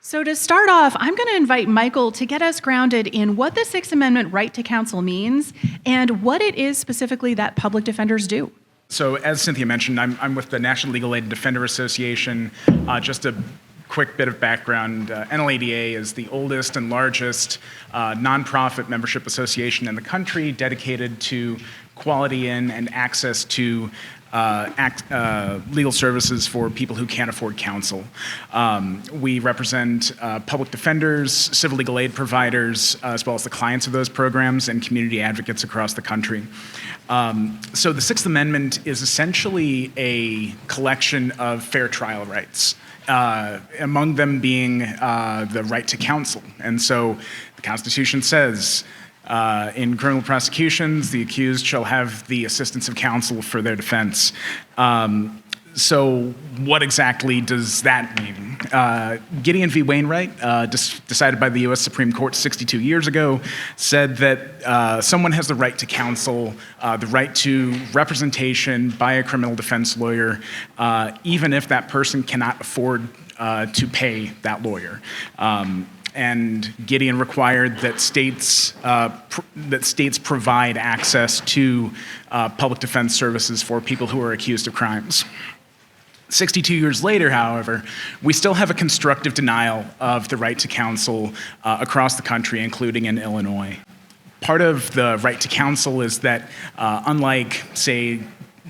So to start off, I'm going to invite Michael to get us grounded in what the Sixth Amendment right to counsel means and what it is specifically that public defenders do. So as Cynthia mentioned, I'm with the National Legal Aid Defender Association. Just a quick bit of background, NLADA is the oldest and largest nonprofit membership association in the country dedicated to quality in and access to legal services for people who can't afford counsel. We represent public defenders, civil legal aid providers, as well as the clients of those programs and community advocates across the country. So the Sixth Amendment is essentially a collection of fair trial rights. Among them being the right to counsel. And so the Constitution says, in criminal prosecutions, the accused shall have the assistance of counsel for their defense. So what exactly does that mean? Gideon v. Wainwright, decided by the U.S. Supreme Court 62 years ago, said that someone has the right to counsel, the right to representation by a criminal defense lawyer, even if that person cannot afford to pay that lawyer. And Gideon required that states provide access to public defense services for people who are accused of crimes. 62 years later, however, we still have a constructive denial of the right to counsel across the country, including in Illinois. Part of the right to counsel is that, unlike, say,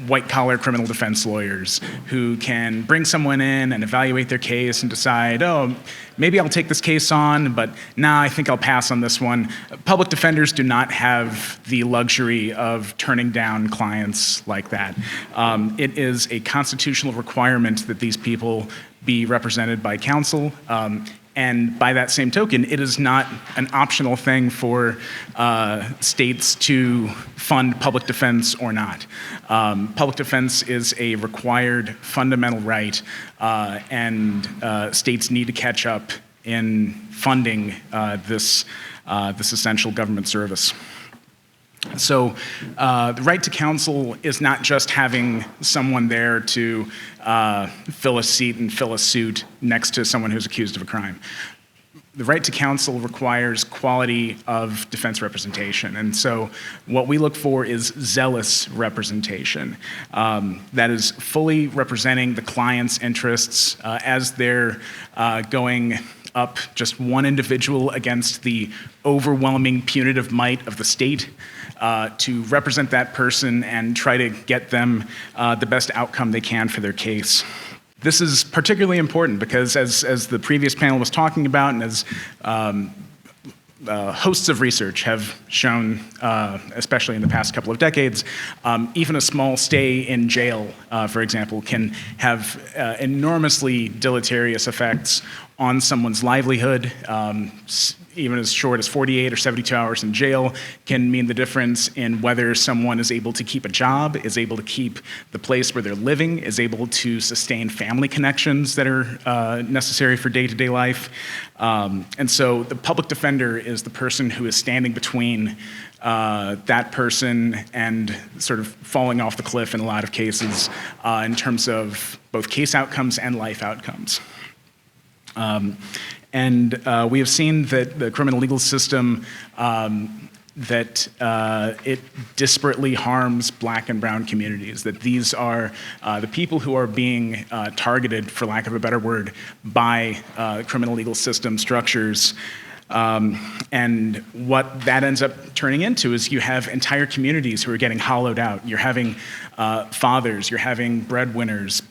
white-collar criminal defense lawyers who can bring someone in and evaluate their case and decide, oh, maybe I'll take this case on, but nah, I think I'll pass on this one. Public defenders do not have the luxury of turning down clients like that. It is a constitutional requirement that these people be represented by counsel. And by that same token, it is not an optional thing for states to fund public defense or not. Public defense is a required fundamental right, and states need to catch up in funding this essential government service. So the right to counsel is not just having someone there to fill a seat and fill a suit next to someone who's accused of a crime. The right to counsel requires quality of defense representation. And so what we look for is zealous representation. That is fully representing the client's interests as they're going up just one individual against the overwhelming punitive might of the state, to represent that person and try to get them the best outcome they can for their case. This is particularly important because as the previous panel was talking about, and as hosts of research have shown, especially in the past couple of decades, even a small stay in jail, for example, can have enormously deleterious effects on someone's livelihood. Even as short as 48 or 72 hours in jail can mean the difference in whether someone is able to keep a job, is able to keep the place where they're living, is able to sustain family connections that are necessary for day-to-day life. And so the public defender is the person who is standing between that person and sort of falling off the cliff in a lot of cases in terms of both case outcomes and life outcomes. And we have seen that the criminal legal system, that it disparately harms Black and brown communities, that these are the people who are being targeted, for lack of a better word, by criminal legal system structures. And what that ends up turning into is you have entire communities who are getting hollowed out. You're having fathers, you're having breadwinners,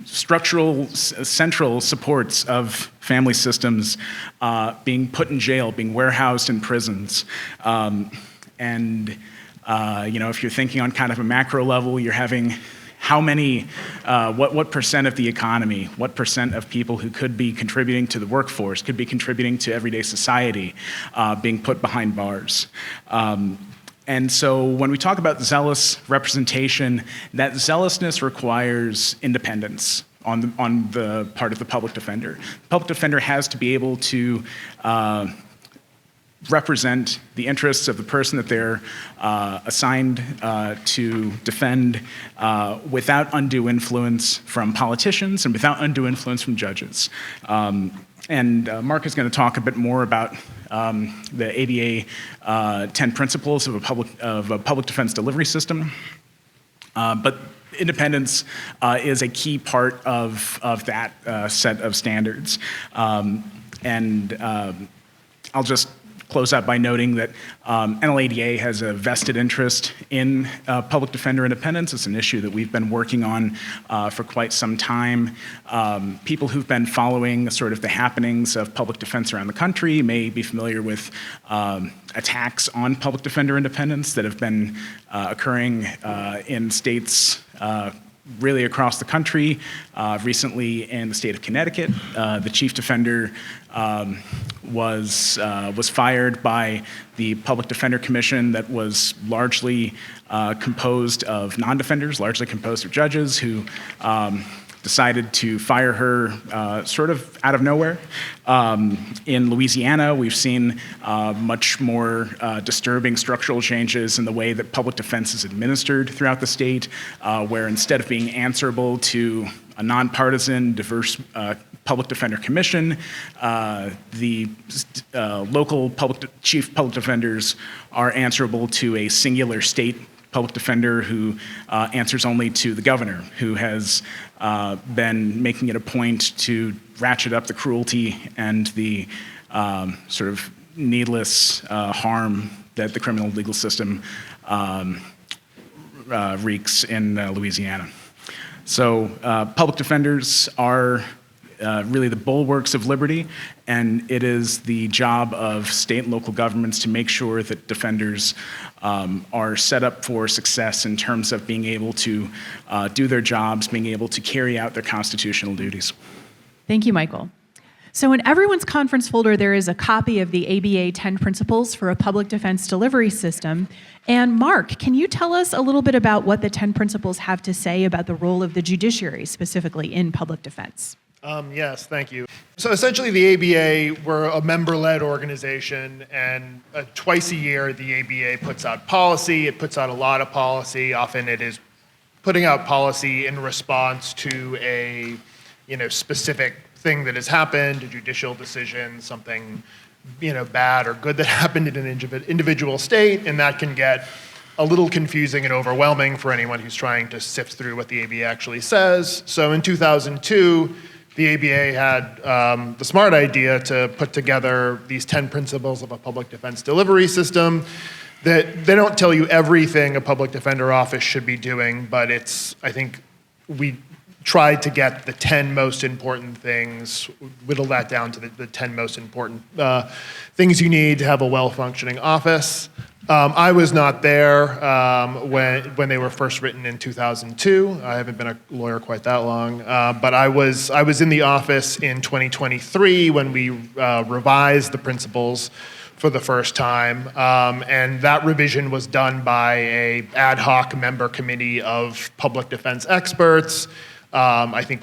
structural, central supports of family systems being put in jail, being warehoused in prisons. And if you're thinking on kind of a macro level, you're having how many, what percent of the economy, what percent of people who could be contributing to the workforce, could be contributing to everyday society, being put behind bars. And so when we talk about zealous representation, that zealousness requires independence on the part of the public defender. The public defender has to be able to represent the interests of the person that they're assigned to defend without undue influence from politicians and without undue influence from judges. And Mark is going to talk a bit more about the ABA 10 principles of a public defense delivery system. But independence is a key part of that set of standards. And I'll just close out by noting that NLADA has a vested interest in public defender independence. It's an issue that we've been working on for quite some time. People who've been following sort of the happenings of public defense around the country may be familiar with attacks on public defender independence that have been occurring in states really across the country. Recently in the state of Connecticut, the chief defender was fired by the Public Defender Commission that was largely composed of non-defenders, largely composed of judges who decided to fire her sort of out of nowhere. In Louisiana, we've seen much more disturbing structural changes in the way that public defense is administered throughout the state, where instead of being answerable to a nonpartisan, diverse public defender commission, the local chief public defenders are answerable to a singular state public defender who answers only to the governor, who has been making it a point to ratchet up the cruelty and the sort of needless harm that the criminal legal system wreaks in Louisiana. So public defenders are really the bulwarks of liberty, and it is the job of state and local governments to make sure that defenders are set up for success in terms of being able to do their jobs, being able to carry out their constitutional duties. Thank you, Michael. So in everyone's conference folder, there is a copy of the ABA 10 Principles for a Public Defense Delivery System. And Mark, can you tell us a little bit about what the 10 principles have to say about the role of the judiciary, specifically in public defense? Yes, thank you. So essentially the ABA, we're a member-led organization, and twice a year the ABA puts out policy. It puts out a lot of policy. Often it is putting out policy in response to a specific thing that has happened, a judicial decision, something bad or good that happened in an individual state, and that can get a little confusing and overwhelming for anyone who's trying to sift through what the ABA actually says. So in 2002, the ABA had the smart idea to put together these 10 principles of a public defense delivery system that they don't tell you everything a public defender office should be doing, but I think we tried to get the 10 most important things, whittle that down to the 10 most important things you need to have a well-functioning office. I was not there when they were first written in 2002. I haven't been a lawyer quite that long, but I was in the office in 2023 when we revised the principles for the first time, and that revision was done by an ad hoc member committee of public defense experts. I think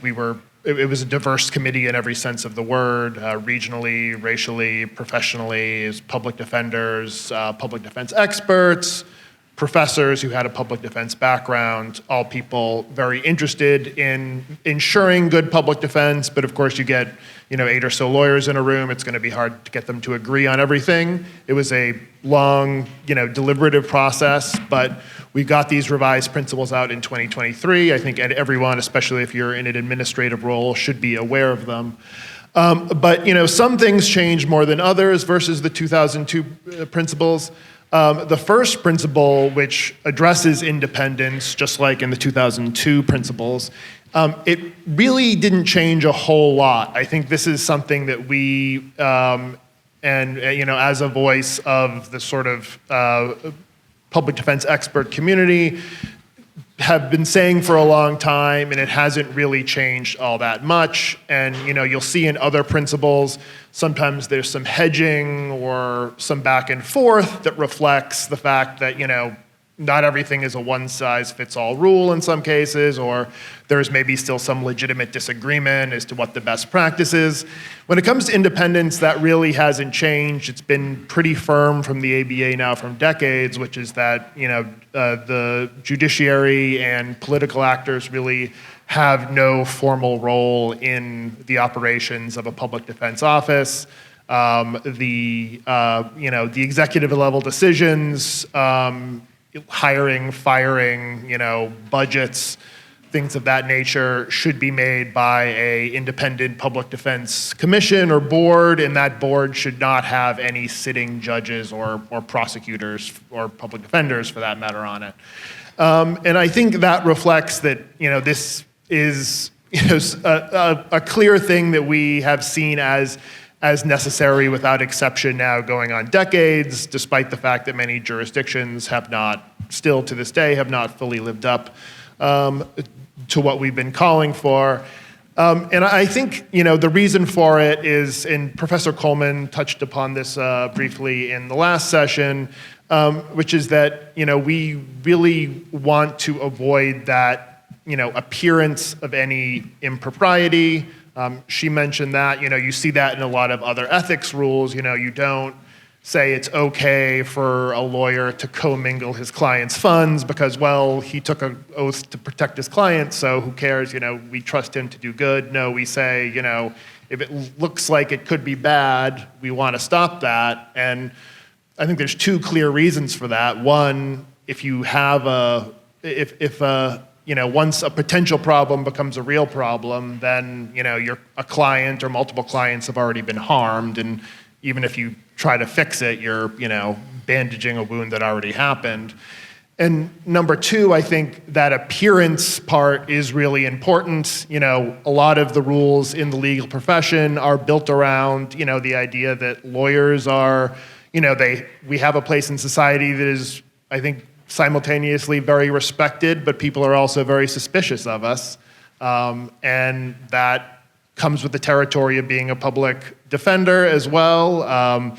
it was a diverse committee in every sense of the word, regionally, racially, professionally, as public defenders, public defense experts, professors who had a public defense background, all people very interested in ensuring good public defense, but of course you get 8 or so lawyers in a room, it's going to be hard to get them to agree on everything. It was a long, deliberative process, but we got these revised principles out in 2023. I think everyone, especially if you're in an administrative role, should be aware of them. But some things change more than others versus the 2002 principles. The first principle, which addresses independence, just like in the 2002 principles, it really didn't change a whole lot. I think this is something that we, as a voice of the sort of public defense expert community, have been saying for a long time, and it hasn't really changed all that much. And you'll see in other principles, sometimes there's some hedging or some back and forth that reflects the fact that not everything is a one-size-fits-all rule in some cases, or there's maybe still some legitimate disagreement as to what the best practice is. When it comes to independence, that really hasn't changed. It's been pretty firm from the ABA now from decades, which is that the judiciary and political actors really have no formal role in the operations of a public defense office. The executive level decisions, hiring, firing, budgets, things of that nature should be made by an independent public defense commission or board, and that board should not have any sitting judges or prosecutors or public defenders for that matter on it. And I think that reflects that, this is a clear thing that we have seen as necessary without exception now going on decades, despite the fact that many jurisdictions have not, still to this day, have not fully lived up to what we've been calling for. And I think, the reason for it is, and Professor Coleman touched upon this briefly in the last session, which is that, we really want to avoid that, appearance of any impropriety. She mentioned that, you see that in a lot of other ethics rules. You don't say it's okay for a lawyer to commingle his client's funds because, well, he took an oath to protect his client, so who cares, we trust him to do good. No, we say, if it looks like it could be bad, we want to stop that. And I think there's two clear reasons for that. One, if you have once a potential problem becomes a real problem, then, you're a client or multiple clients have already been harmed. And even if you try to fix it, you're, bandaging a wound that already happened. And number two, I think that appearance part is really important. A lot of the rules in the legal profession are built around, the idea that lawyers are, we have a place in society that is, I think, simultaneously very respected, but people are also very suspicious of us. And that comes with the territory of being a public defender as well.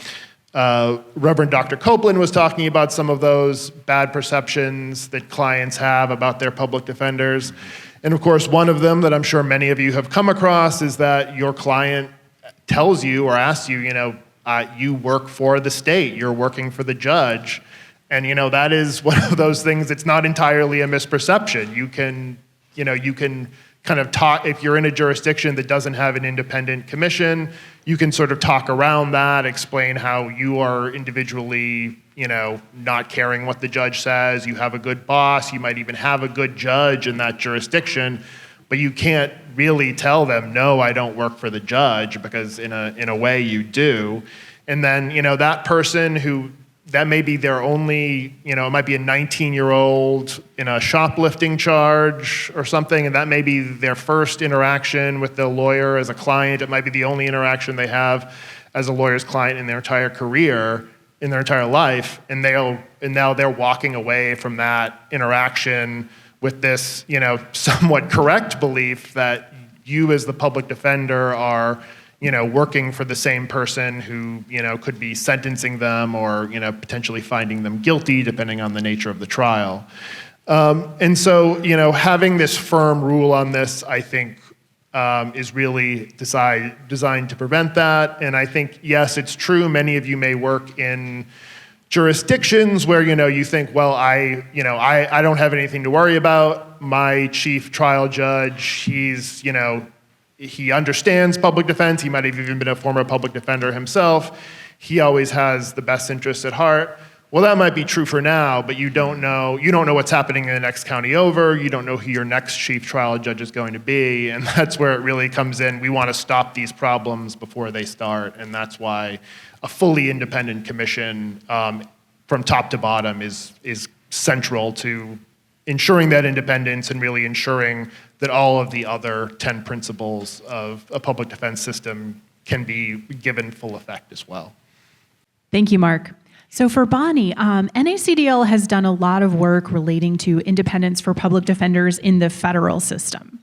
Reverend Dr. Copeland was talking about some of those bad perceptions that clients have about their public defenders. And of course, one of them that I'm sure many of you have come across is that your client tells you or asks you, you work for the state, you're working for the judge. And that is one of those things that's not entirely a misperception. You can kind of talk, if you're in a jurisdiction that doesn't have an independent commission, you can sort of talk around that, explain how you are individually, not caring what the judge says. You have a good boss, you might even have a good judge in that jurisdiction, but you can't really tell them, no, I don't work for the judge, because in a way you do. And then, that person who, that may be their only, it might be a 19-year-old in a shoplifting charge or something, and that may be their first interaction with the lawyer as a client. It might be the only interaction they have as a lawyer's client in their entire career, in their entire life, and now they're walking away from that interaction with this, somewhat correct belief that you as the public defender are working for the same person who, could be sentencing them or, potentially finding them guilty depending on the nature of the trial. And so, having this firm rule on this, I think, is really designed to prevent that. And I think, yes, it's true, many of you may work in jurisdictions where, you think, well, I don't have anything to worry about. My chief trial judge, he's, he understands public defense. He might have even been a former public defender himself. He always has the best interests at heart. Well, that might be true for now, but you don't know what's happening in the next county over. You don't know who your next chief trial judge is going to be, and that's where it really comes in. We want to stop these problems before they start, and that's why a fully independent commission from top to bottom is central to ensuring that independence and really ensuring that all of the other 10 principles of a public defense system can be given full effect as well. Thank you, Mark. So for Bonnie, NACDL has done a lot of work relating to independence for public defenders in the federal system.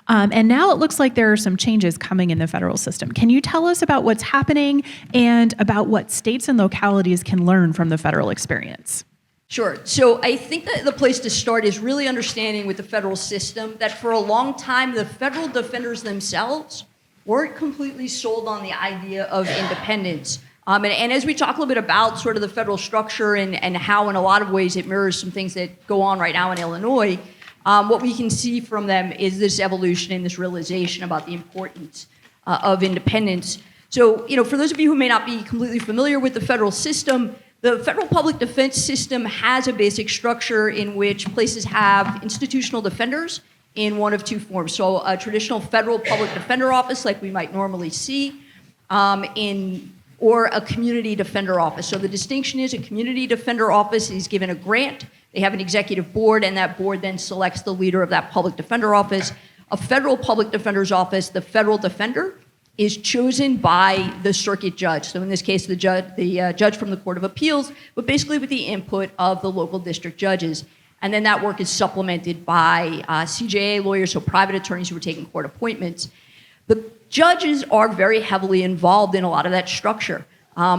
And now it looks like there are some changes coming in the federal system. Can you tell us about what's happening and about what states and localities can learn from the federal experience? Sure. So I think that the place to start is really understanding with the federal system that for a long time, the federal defenders themselves weren't completely sold on the idea of independence. And as we talk a little bit about sort of the federal structure and how in a lot of ways it mirrors some things that go on right now in Illinois, what we can see from them is this evolution and this realization about the importance of independence. So, for those of you who may not be completely familiar with the federal system, the federal public defense system has a basic structure in which places have institutional defenders in one of two forms. So a traditional federal public defender office like we might normally see or a community defender office. So the distinction is a community defender office is given a grant, they have an executive board, and that board then selects the leader of that public defender office. A federal public defender's office, the federal defender, is chosen by the circuit judge. So in this case, the judge from the Court of Appeals, but basically with the input of the local district judges. And then that work is supplemented by CJA lawyers, so private attorneys who are taking court appointments. The judges are very heavily involved in a lot of that structure.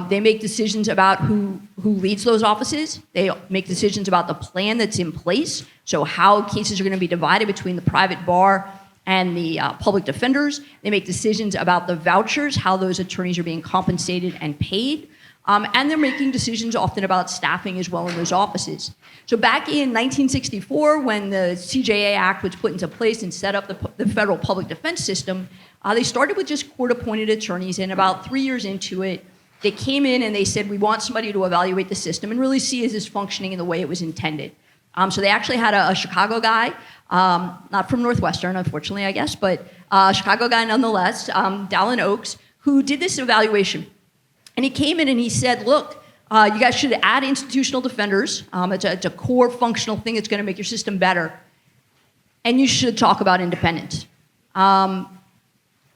They make decisions about who leads those offices. They make decisions about the plan that's in place, so how cases are going to be divided between the private bar and the public defenders. They make decisions about the vouchers, how those attorneys are being compensated and paid. And they're making decisions often about staffing as well in those offices. So back in 1964, when the CJA Act was put into place and set up the federal public defense system, they started with just court-appointed attorneys, and about 3 years into it, they came in and they said, we want somebody to evaluate the system and really see is this functioning in the way it was intended. So they actually had a Chicago guy, not from Northwestern, unfortunately, I guess, but a Chicago guy nonetheless, Dallin Oaks, who did this evaluation. And he came in and he said, look, you guys should add institutional defenders. It's a core functional thing that's going to make your system better. And you should talk about independence, but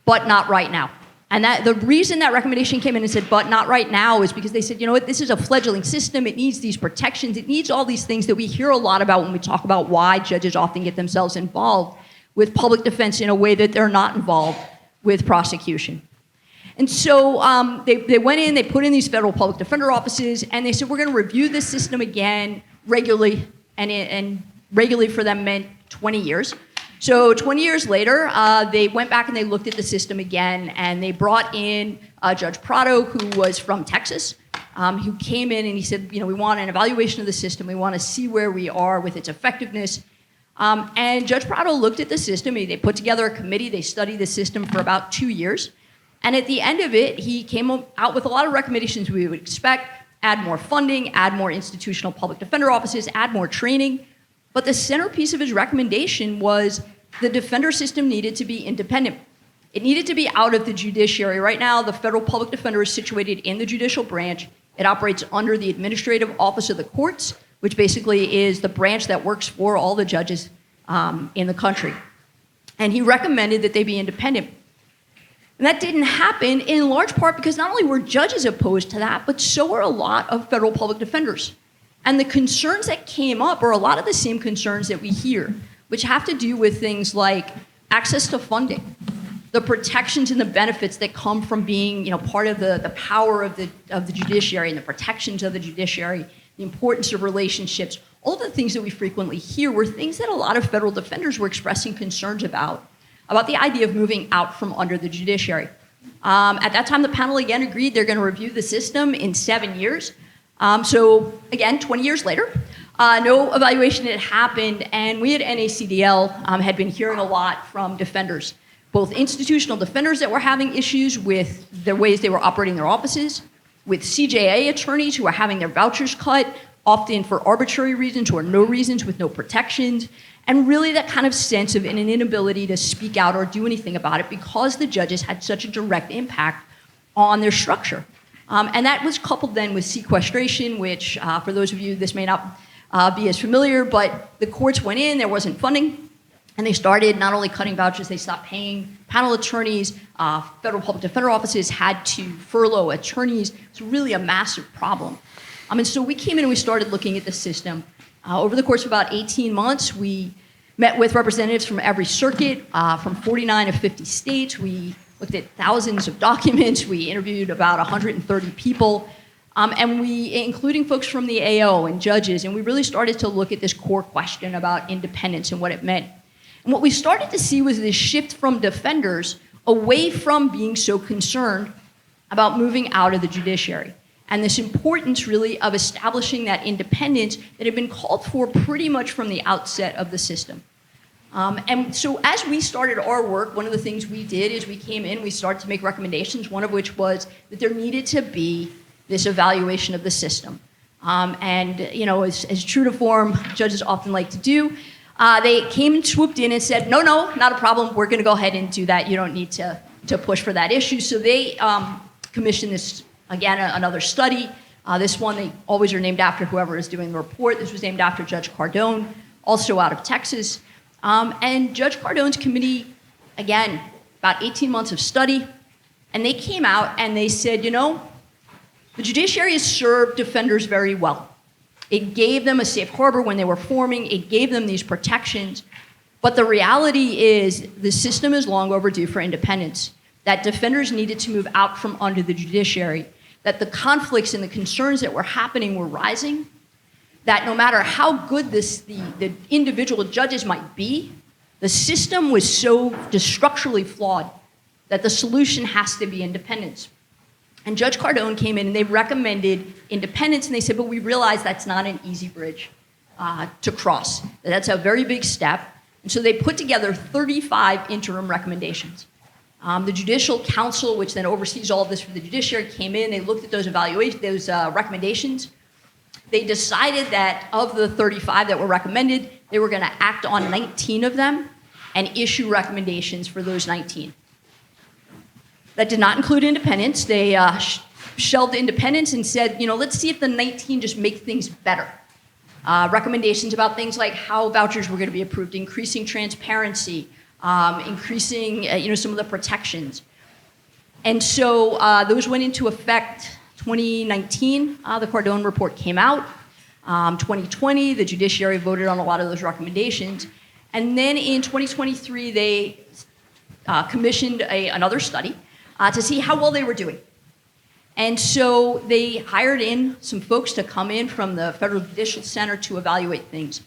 not right now. And the reason that recommendation came in and said, but not right now, is because they said, you know what, this is a fledgling system. It needs these protections. It needs all these things that we hear a lot about when we talk about why judges often get themselves involved with public defense in a way that they're not involved with prosecution. And so they went in, they put in these federal public defender offices, and they said, we're going to review this system again regularly. And regularly for them meant 20 years. So 20 years later, they went back and they looked at the system again, and they brought in Judge Prado, who was from Texas, who came in and he said, we want an evaluation of the system. We want to see where we are with its effectiveness. And Judge Prado looked at the system. They put together a committee. They studied the system for about 2 years. And at the end of it, he came out with a lot of recommendations we would expect: add more funding, add more institutional public defender offices, add more training. But the centerpiece of his recommendation was the defender system needed to be independent. It needed to be out of the judiciary. Right now, the federal public defender is situated in the judicial branch. It operates under the administrative office of the courts, which basically is the branch that works for all the judges in the country. And he recommended that they be independent. And that didn't happen in large part because not only were judges opposed to that, but so were a lot of federal public defenders. And the concerns that came up are a lot of the same concerns that we hear, which have to do with things like access to funding, the protections and the benefits that come from being part of the power of the judiciary and the protections of the judiciary, the importance of relationships. All the things that we frequently hear were things that a lot of federal defenders were expressing concerns about the idea of moving out from under the judiciary. At that time, the panel again agreed they're going to review the system in 7 years. So again, 20 years later, no evaluation had happened, and we at NACDL had been hearing a lot from defenders, both institutional defenders that were having issues with the ways they were operating their offices, with CJA attorneys who were having their vouchers cut, often for arbitrary reasons or no reasons with no protections, and really that kind of sense of an inability to speak out or do anything about it because the judges had such a direct impact on their structure. And that was coupled then with sequestration, which for those of you, this may not be as familiar, but the courts went in, there wasn't funding, and they started not only cutting vouchers, they stopped paying panel attorneys. Federal public defender offices had to furlough attorneys. It's really a massive problem. And so we came in and we started looking at the system. Over the course of about 18 months, we met with representatives from every circuit, from 49 of 50 states. We looked at thousands of documents. We interviewed about 130 people. And we, including folks from the AO and judges, and we really started to look at this core question about independence and what it meant. And what we started to see was this shift from defenders away from being so concerned about moving out of the judiciary, and this importance really of establishing that independence that had been called for pretty much from the outset of the system. And so as we started our work, one of the things we did is we came in, we started to make recommendations, one of which was that there needed to be this evaluation of the system. And as true to form, judges often like to do, they came and swooped in and said, no, not a problem, we're gonna go ahead and do that, you don't need to push for that issue. So they commissioned this, again, another study. This one, they always are named after whoever is doing the report. This was named after Judge Cardone, also out of Texas. And Judge Cardone's committee, again, about 18 months of study, and they came out and they said, the judiciary has served defenders very well. It gave them a safe harbor when they were forming. It gave them these protections. But the reality is the system is long overdue for independence, that defenders needed to move out from under the judiciary, that the conflicts and the concerns that were happening were rising, that no matter how good the individual judges might be, the system was so structurally flawed that the solution has to be independence. And Judge Cardone came in and they recommended independence, and they said, but we realize that's not an easy bridge to cross. That's a very big step. And so they put together 35 interim recommendations. The Judicial Council, which then oversees all of this for the judiciary, came in, they looked at those recommendations. They decided that of the 35 that were recommended, they were gonna act on 19 of them and issue recommendations for those 19. That did not include independence. They shelved independence and said, let's see if the 19 just make things better. Recommendations about things like how vouchers were going to be approved, increasing transparency, increasing some of the protections. And so those went into effect 2019. The Cardone report came out. 2020, the judiciary voted on a lot of those recommendations. And then in 2023, they commissioned another study to see how well they were doing. And so they hired in some folks to come in from the Federal Judicial Center to evaluate things.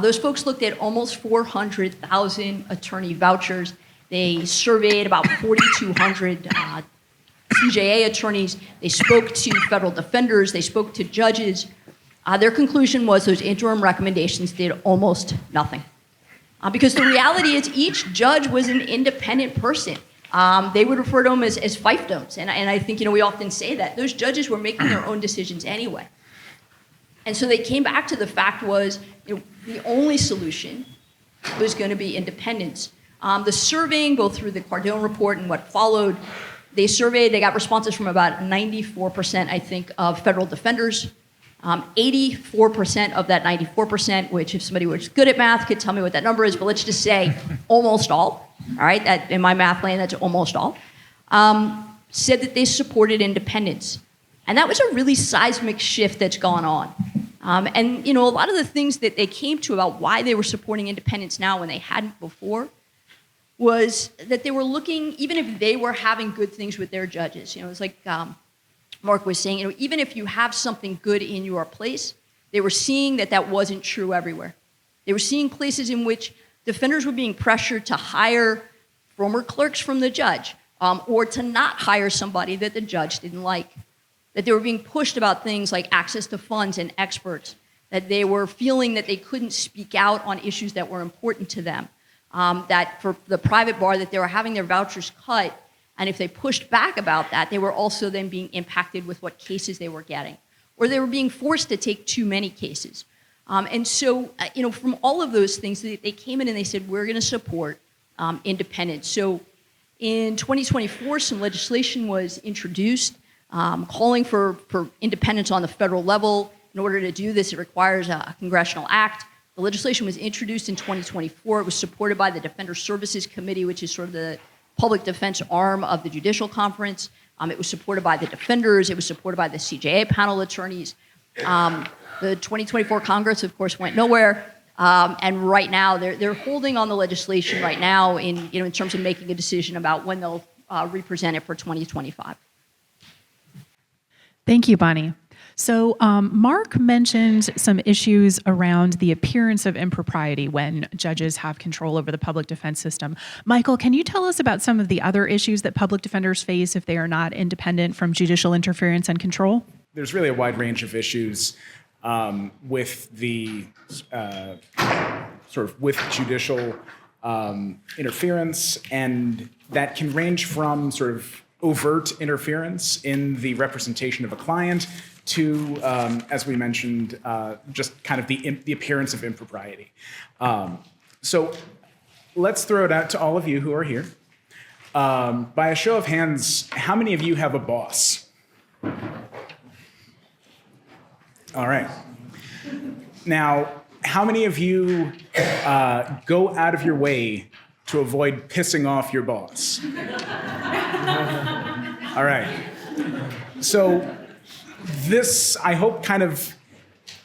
Those folks looked at almost 400,000 attorney vouchers. They surveyed about 4,200 CJA attorneys. They spoke to federal defenders. They spoke to judges. Their conclusion was those interim recommendations did almost nothing. Because the reality is each judge was an independent person. They would refer to them as fiefdoms. And I think, we often say that. Those judges were making their own decisions anyway. And so they came back to the fact was, the only solution was going to be independence. The surveying, both through the Cardone report and what followed, they got responses from about 94%, I think, of federal defenders. 84% of that 94%, which if somebody was good at math could tell me what that number is, but let's just say almost all right, that in my math lane, that's almost all, said that they supported independence. And that was a really seismic shift that's gone on. And a lot of the things that they came to about why they were supporting independence now when they hadn't before was that they were looking, even if they were having good things with their judges, it's like Mark was saying, even if you have something good in your place, they were seeing that that wasn't true everywhere. They were seeing places in which defenders were being pressured to hire former clerks from the judge or to not hire somebody that the judge didn't like. That they were being pushed about things like access to funds and experts. That they were feeling that they couldn't speak out on issues that were important to them. That for the private bar, that they were having their vouchers cut, and if they pushed back about that, they were also then being impacted with what cases they were getting. Or they were being forced to take too many cases. And so, from all of those things, they came in and they said, we're going to support independence. So in 2024, some legislation was introduced calling for independence on the federal level. In order to do this, it requires a congressional act. The legislation was introduced in 2024. It was supported by the Defender Services Committee, which is sort of the public defense arm of the Judicial Conference. It was supported by the defenders. It was supported by the CJA panel attorneys. The 2024 Congress, of course, went nowhere. And right now, they're holding on the legislation right now in terms of making a decision about when they'll represent it for 2025. Thank you, Bonnie. So, Mark mentioned some issues around the appearance of impropriety when judges have control over the public defense system. Michael, can you tell us about some of the other issues that public defenders face if they are not independent from judicial interference and control? There's really a wide range of issues with the with judicial interference, and that can range from sort of overt interference in the representation of a client to, as we mentioned, just kind of the appearance of impropriety. So let's throw it out to all of you who are here. By a show of hands, how many of you have a boss? All right. Now, how many of you go out of your way to avoid pissing off your boss? All right. So this, I hope, kind of,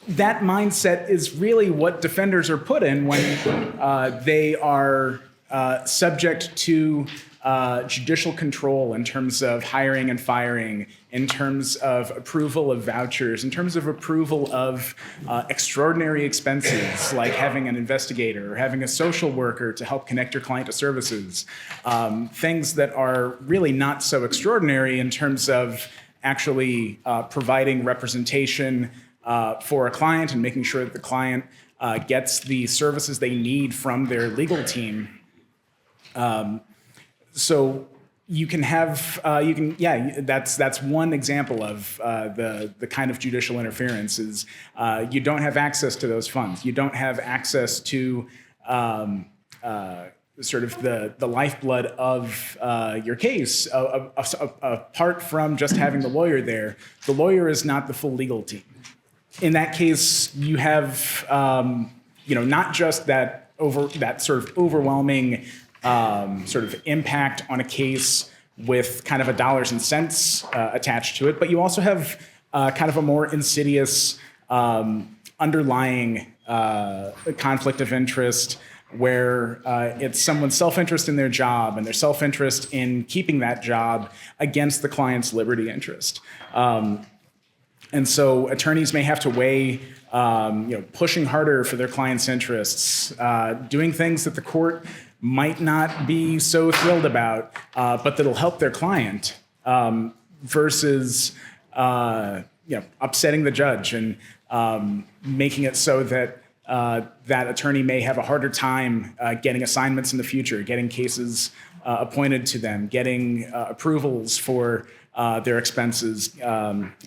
that mindset is really what defenders are put in when they are subject to judicial control in terms of hiring and firing, in terms of approval of vouchers, in terms of approval of extraordinary expenses like having an investigator or having a social worker to help connect your client to services, things that are really not so extraordinary in terms of actually providing representation for a client and making sure that the client gets the services they need from their legal team. So you can have, that's one example of the kind of judicial interference is you don't have access to those funds. You don't have access to sort of the lifeblood of your case. Apart from just having the lawyer there, the lawyer is not the full legal team. In that case, you have, not just that sort of overwhelming sort of impact on a case with kind of a dollars and cents attached to it, but you also have kind of a more insidious underlying conflict of interest where it's someone's self-interest in their job and their self-interest in keeping that job against the client's liberty interest. And so attorneys may have to weigh, pushing harder for their client's interests, doing things that the court might not be so thrilled about, but that'll help their client, versus upsetting the judge and making it so that that attorney may have a harder time getting assignments in the future, getting cases appointed to them, getting approvals for their expenses,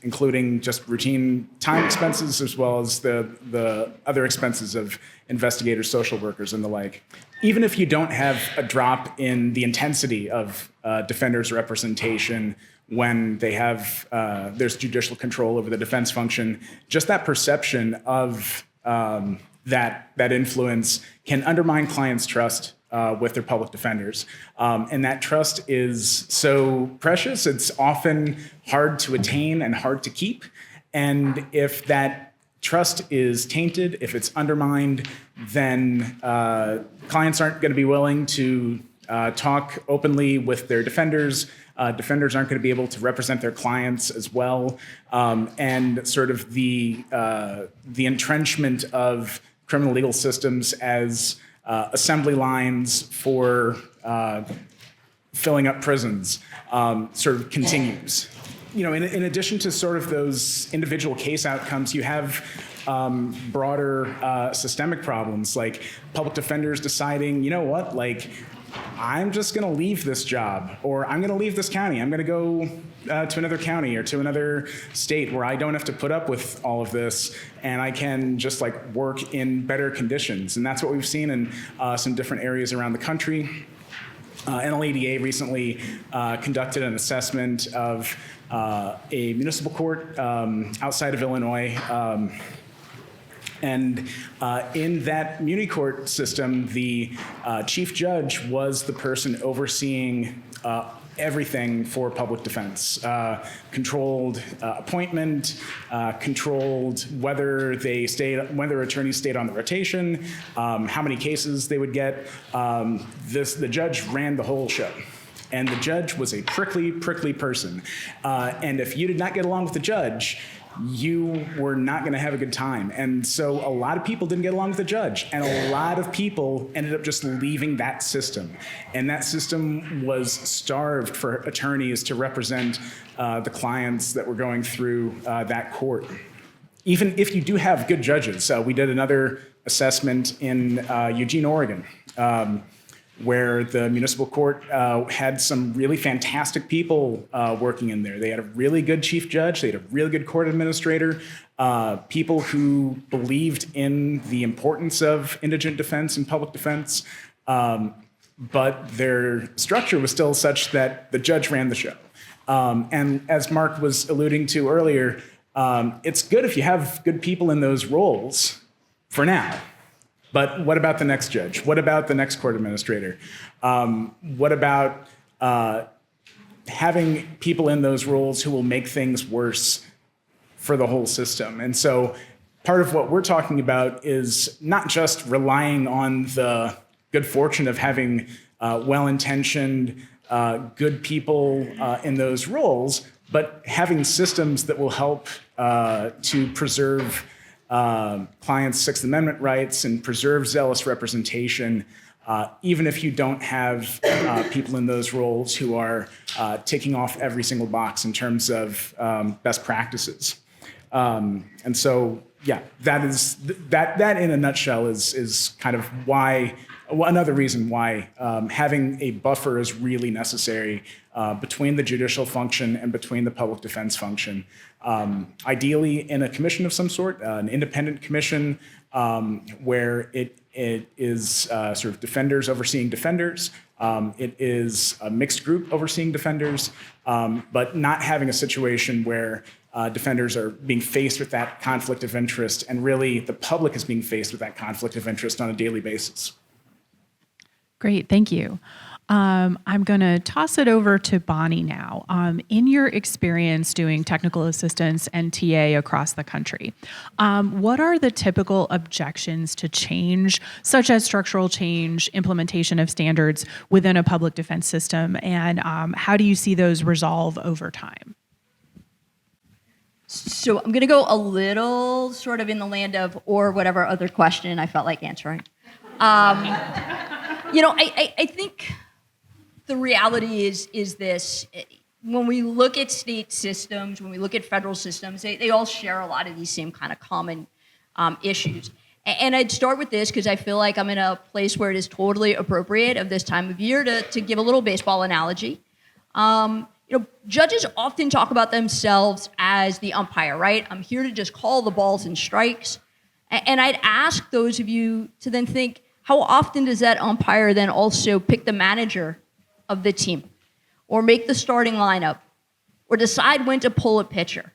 including just routine time expenses as well as the other expenses of investigators, social workers, and the like. Even if you don't have a drop in the intensity of defenders' representation when they have there's judicial control over the defense function, just that perception of that influence can undermine clients' trust with their public defenders. And that trust is so precious, it's often hard to attain and hard to keep. And if that trust is tainted, if it's undermined, then clients aren't going to be willing to talk openly with their defenders. Defenders aren't going to be able to represent their clients as well. And sort of the entrenchment of criminal legal systems as assembly lines for filling up prisons sort of continues. In addition to sort of those individual case outcomes, you have broader systemic problems like public defenders deciding, I'm just going to leave this job, or I'm going to leave this county. I'm going to go to another county or to another state where I don't have to put up with all of this, and I can just work in better conditions. And that's what we've seen in some different areas around the country. NLADA recently conducted an assessment of a municipal court outside of Illinois. And in that muni court system, the chief judge was the person overseeing everything for public defense. Controlled appointment, controlled whether attorneys stayed on the rotation, how many cases they would get. The judge ran the whole show. And the judge was a prickly, prickly person. And if you did not get along with the judge, you were not going to have a good time. And so a lot of people didn't get along with the judge. And a lot of people ended up just leaving that system. And that system was starved for attorneys to represent the clients that were going through that court. Even if you do have good judges, we did another assessment in Eugene, Oregon, where the municipal court had some really fantastic people working in there. They had a really good chief judge, they had a really good court administrator, people who believed in the importance of indigent defense and public defense, but their structure was still such that the judge ran the show. And as Mark was alluding to earlier, it's good if you have good people in those roles for now. But what about the next judge? What about the next court administrator? What about having people in those roles who will make things worse for the whole system? And so part of what we're talking about is not just relying on the good fortune of having well-intentioned, good people in those roles, but having systems that will help to preserve clients' Sixth Amendment rights and preserve zealous representation, even if you don't have people in those roles who are ticking off every single box in terms of best practices. And so, yeah, that in a nutshell is kind of why, another reason why having a buffer is really necessary between the judicial function and between the public defense function. Ideally in a commission of some sort, an independent commission where it is sort of defenders overseeing defenders. It is a mixed group overseeing defenders, but not having a situation where defenders are being faced with that conflict of interest, and really the public is being faced with that conflict of interest on a daily basis. Great, thank you. I'm going to toss it over to Bonnie now. In your experience doing technical assistance and TA across the country, what are the typical objections to change, such as structural change, implementation of standards within a public defense system, and how do you see those resolve over time? So I'm going to go a little sort of in the land of or whatever other question I felt like answering. I think the reality is this. When we look at state systems, when we look at federal systems, they all share a lot of these same kind of common issues. And I'd start with this because I feel like I'm in a place where it is totally appropriate of this time of year to give a little baseball analogy. Judges often talk about themselves as the umpire, right? I'm here to just call the balls and strikes. And I'd ask those of you to then think, how often does that umpire then also pick the manager of the team, or make the starting lineup, or decide when to pull a pitcher?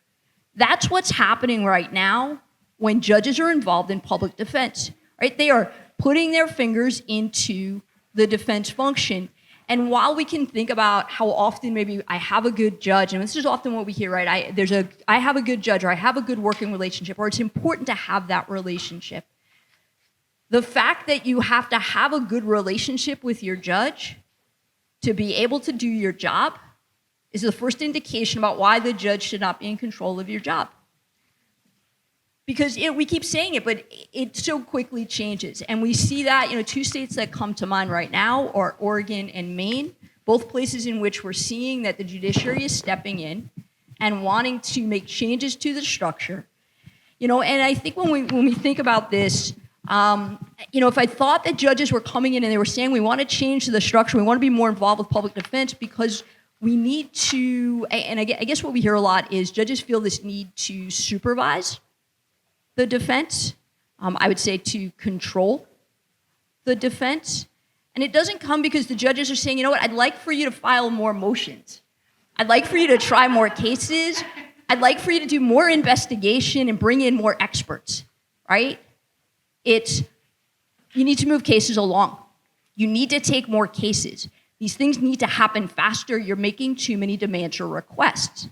That's what's happening right now when judges are involved in public defense, right? They are putting their fingers into the defense function. And while we can think about how often maybe I have a good judge, and this is often what we hear, right? I have a good judge, or I have a good working relationship, or it's important to have that relationship. The fact that you have to have a good relationship with your judge to be able to do your job is the first indication about why the judge should not be in control of your job. Because we keep saying it, but it so quickly changes. And we see that, two states that come to mind right now are Oregon and Maine, both places in which we're seeing that the judiciary is stepping in and wanting to make changes to the structure. And I think when we think about this, if I thought that judges were coming in and they were saying we want to change the structure, we want to be more involved with public defense because we need to, and I guess what we hear a lot is judges feel this need to supervise the defense, I would say to control the defense. And it doesn't come because the judges are saying, I'd like for you to file more motions. I'd like for you to try more cases. I'd like for you to do more investigation and bring in more experts, right? You need to move cases along. You need to take more cases. These things need to happen faster. You're making too many demands or requests.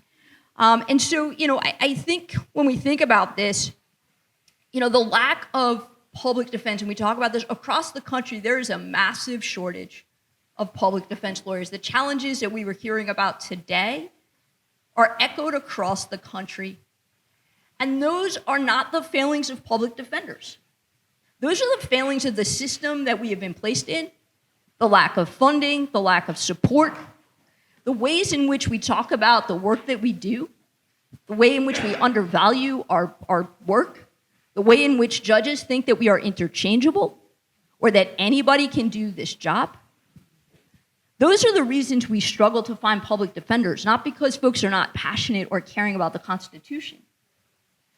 And so, I think when we think about this, the lack of public defense, and we talk about this across the country, there is a massive shortage of public defense lawyers. The challenges that we were hearing about today are echoed across the country. And those are not the failings of public defenders. Those are the failings of the system that we have been placed in, the lack of funding, the lack of support, the ways in which we talk about the work that we do, the way in which we undervalue our work, the way in which judges think that we are interchangeable or that anybody can do this job. Those are the reasons we struggle to find public defenders, not because folks are not passionate or caring about the Constitution,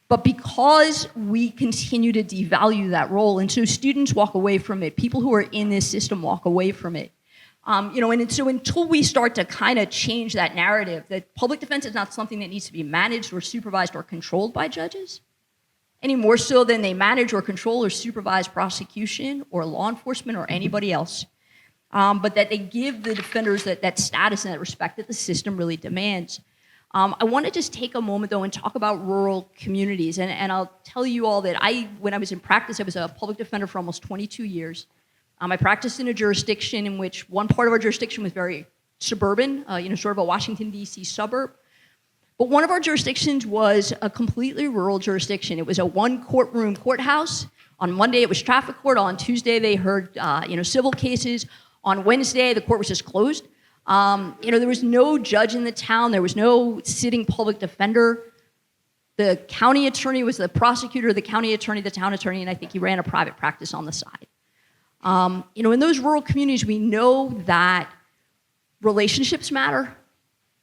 but because we continue to devalue that role. And so students walk away from it. People who are in this system walk away from it. And so until we start to kind of change that narrative, that public defense is not something that needs to be managed or supervised or controlled by judges, any more so than they manage or control or supervise prosecution or law enforcement or anybody else, but that they give the defenders that status and that respect that the system really demands. I want to just take a moment, though, and talk about rural communities. And I'll tell you all that when I was in practice, I was a public defender for almost 22 years. I practiced in a jurisdiction in which one part of our jurisdiction was very suburban, sort of a Washington, D.C. suburb. But one of our jurisdictions was a completely rural jurisdiction. It was a one-courtroom courthouse. On Monday, it was traffic court. On Tuesday, they heard civil cases. On Wednesday, the court was just closed. There was no judge in the town. There was no sitting public defender. The county attorney was the prosecutor, the county attorney, the town attorney, and I think he ran a private practice on the side. In those rural communities, we know that relationships matter.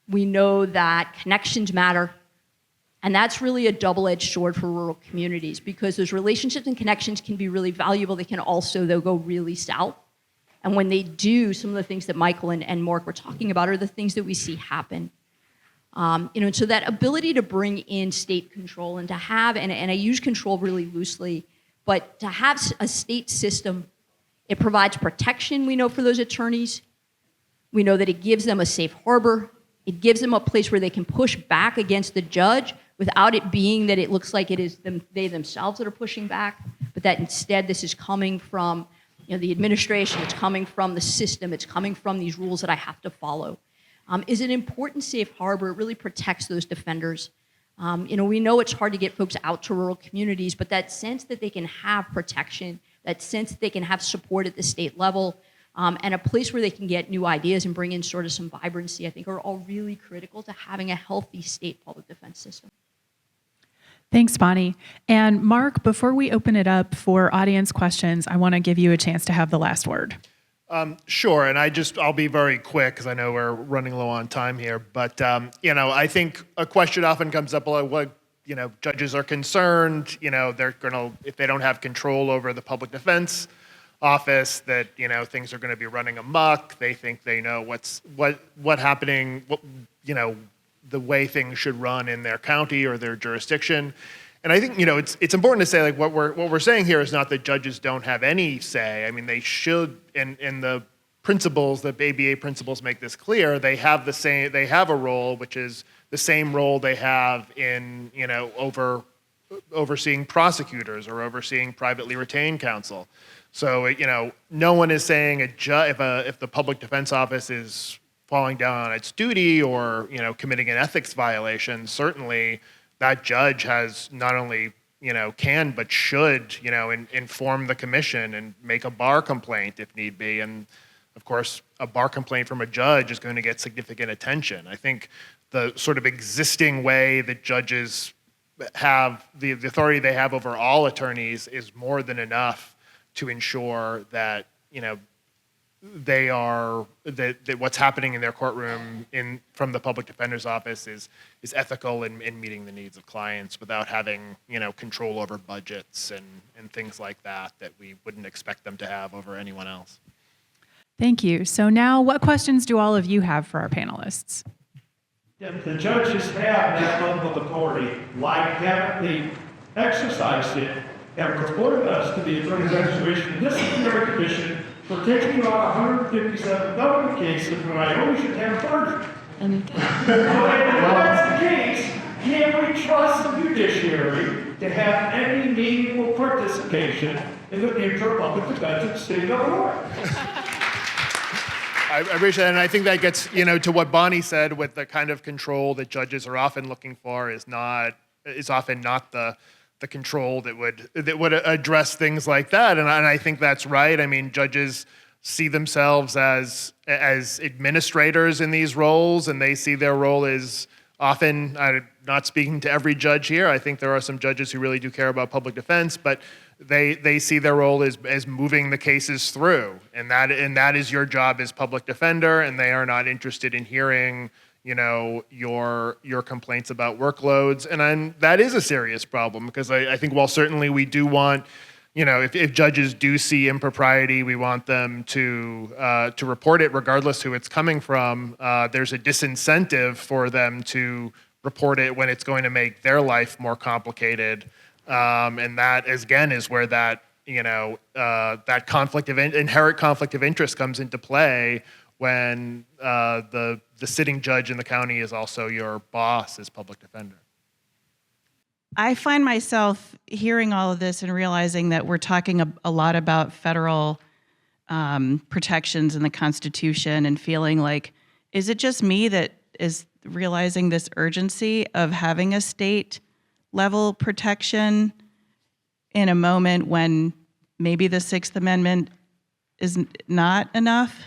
We know that connections matter. And that's really a double-edged sword for rural communities because those relationships and connections can be really valuable. They can also, though, go really south. And when they do, some of the things that Michael and Mark were talking about are the things that we see happen. And so that ability to bring in state control and to have, and I use control really loosely, but to have a state system, it provides protection, we know, for those attorneys. We know that it gives them a safe harbor. It gives them a place where they can push back against the judge without it being that it looks like it is they themselves that are pushing back, but that instead this is coming from the administration, it's coming from the system, it's coming from these rules that I have to follow. Is an important safe harbor. It really protects those defenders. We know it's hard to get folks out to rural communities, but that sense that they can have protection, that sense that they can have support at the state level, and a place where they can get new ideas and bring in sort of some vibrancy, I think are all really critical to having a healthy state public defense system. Thanks, Bonnie. And Mark, before we open it up for audience questions, I want to give you a chance to have the last word. Sure, and I'll be very quick because I know we're running low on time here. But I think a question often comes up: judges are concerned. They're gonna, if they don't have control over the public defense office, that things are going to be running amok. They think they know what happening. The way things should run in their county or their jurisdiction. And I think, it's important to say, like, what we're saying here is not that judges don't have any say. I mean, they should, and the principles, the ABA principles make this clear. They have a role, which is the same role they have in, overseeing prosecutors or overseeing privately retained counsel. So, no one is saying if the public defense office is falling down on its duty or, committing an ethics violation, certainly that judge has not only, can, but should, inform the commission and make a bar complaint if need be. And of course, a bar complaint from a judge is going to get significant attention. I think the sort of existing way that judges have, the authority they have over all attorneys is more than enough to ensure that, that what's happening in their courtroom from the public defender's office is ethical and meeting the needs of clients without having control over budgets and things like that we wouldn't expect them to have over anyone else. Thank you. So now, what questions do all of you have for our panelists? If the judges have that level of authority, like haven't they exercised it and reported us to the Attorney Administration Disciplinary Commission for taking on 157 government cases when I only should have 30. If that's the case, can we trust the judiciary to have any meaningful participation in the future of public defense in the state of Illinois? I appreciate that, and I think that gets, to what Bonnie said with the kind of control that judges are often looking for is often not the control that would address things like that, and I think that's right. I mean, judges see themselves as administrators in these roles, and they see their role as often, I'm not speaking to every judge here, I think there are some judges who really do care about public defense, but they see their role as moving the cases through, and that is your job as public defender, and they are not interested in hearing, your complaints about workloads, and that is a serious problem, because I think while certainly we do want, if judges do see impropriety, we want them to report it regardless who it's coming from. There's a disincentive for them to report it when it's going to make their life more complicated. And that, again, is where that, that inherent conflict of interest comes into play when the sitting judge in the county is also your boss as public defender. I find myself hearing all of this and realizing that we're talking a lot about federal protections in the Constitution and feeling like, is it just me that is realizing this urgency of having a state level protection in a moment when maybe the Sixth Amendment is not enough?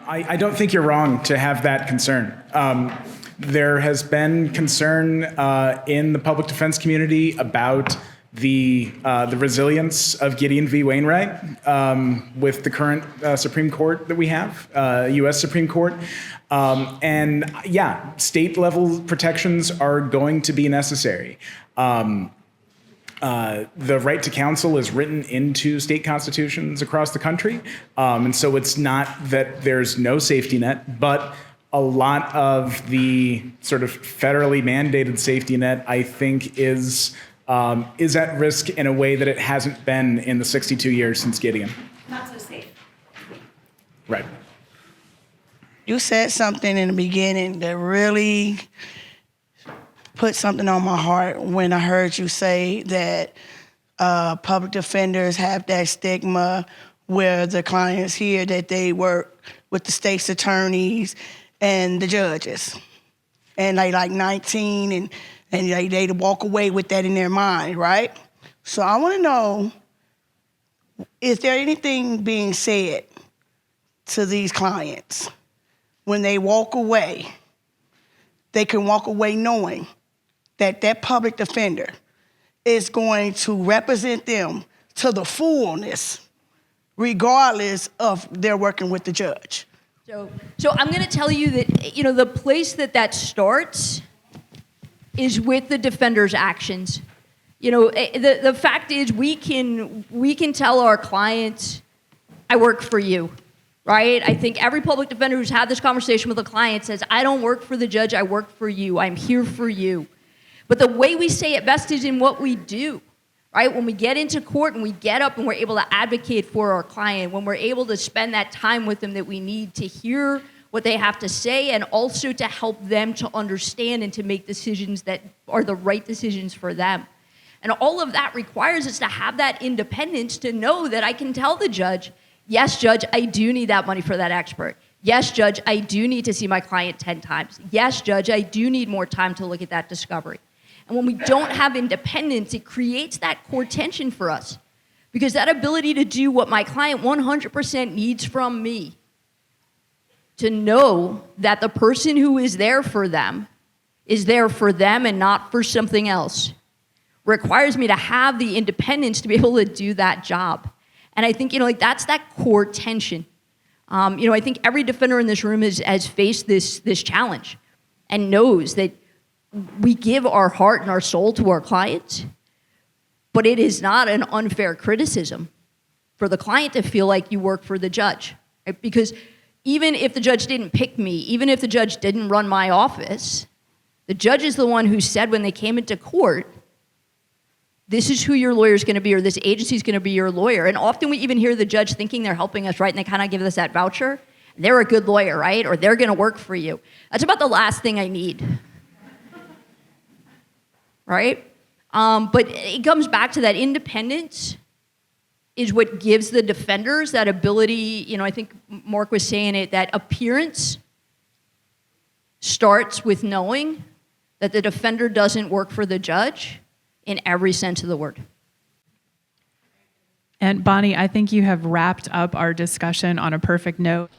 I don't think you're wrong to have that concern. There has been concern in the public defense community about the resilience of Gideon v. Wainwright with the current Supreme Court that we have, U.S. Supreme Court. And yeah, state level protections are going to be necessary. The right to counsel is written into state constitutions across the country. And so it's not that there's no safety net, but a lot of the sort of federally mandated safety net, I think, is at risk in a way that it hasn't been in the 62 years since Gideon. Not so safe. Right. You said something in the beginning that really put something on my heart when I heard you say that public defenders have that stigma where the clients hear that they work with the state's attorneys and the judges. And they like 19 and they walk away with that in their mind, right? So I want to know, is there anything being said to these clients when they walk away? They can walk away knowing that that public defender is going to represent them to the fullness, regardless of their working with the judge. So I'm going to tell you that, the place that starts is with the defender's actions. The fact is we can tell our clients, I work for you, right? I think every public defender who's had this conversation with a client says, I don't work for the judge, I work for you, I'm here for you. But the way we say it best is in what we do. Right? When we get into court and we get up and we're able to advocate for our client, when we're able to spend that time with them that we need to hear what they have to say and also to help them to understand and to make decisions that are the right decisions for them. And all of that requires us to have that independence to know that I can tell the judge, yes, judge, I do need that money for that expert. Yes, judge, I do need to see my client 10 times. Yes, judge, I do need more time to look at that discovery. And when we don't have independence, it creates that core tension for us. Because that ability to do what my client 100% needs from me, to know that the person who is there for them and not for something else, requires me to have the independence to be able to do that job. And I think, that's that core tension. I think every defender in this room has faced this challenge and knows that we give our heart and our soul to our clients, but it is not an unfair criticism for the client to feel like you work for the judge. Right? Because even if the judge didn't pick me, even if the judge didn't run my office, the judge is the one who said when they came into court, this is who your lawyer is going to be, or this agency is going to be your lawyer. And often we even hear the judge thinking they're helping us, right? And they kind of give us that voucher. They're a good lawyer, right? Or they're going to work for you. That's about the last thing I need. Right? But it comes back to that independence is what gives the defenders that ability, I think Mark was saying it, that appearance starts with knowing that the defender doesn't work for the judge in every sense of the word. And Bonnie, I think you have wrapped up our discussion on a perfect note.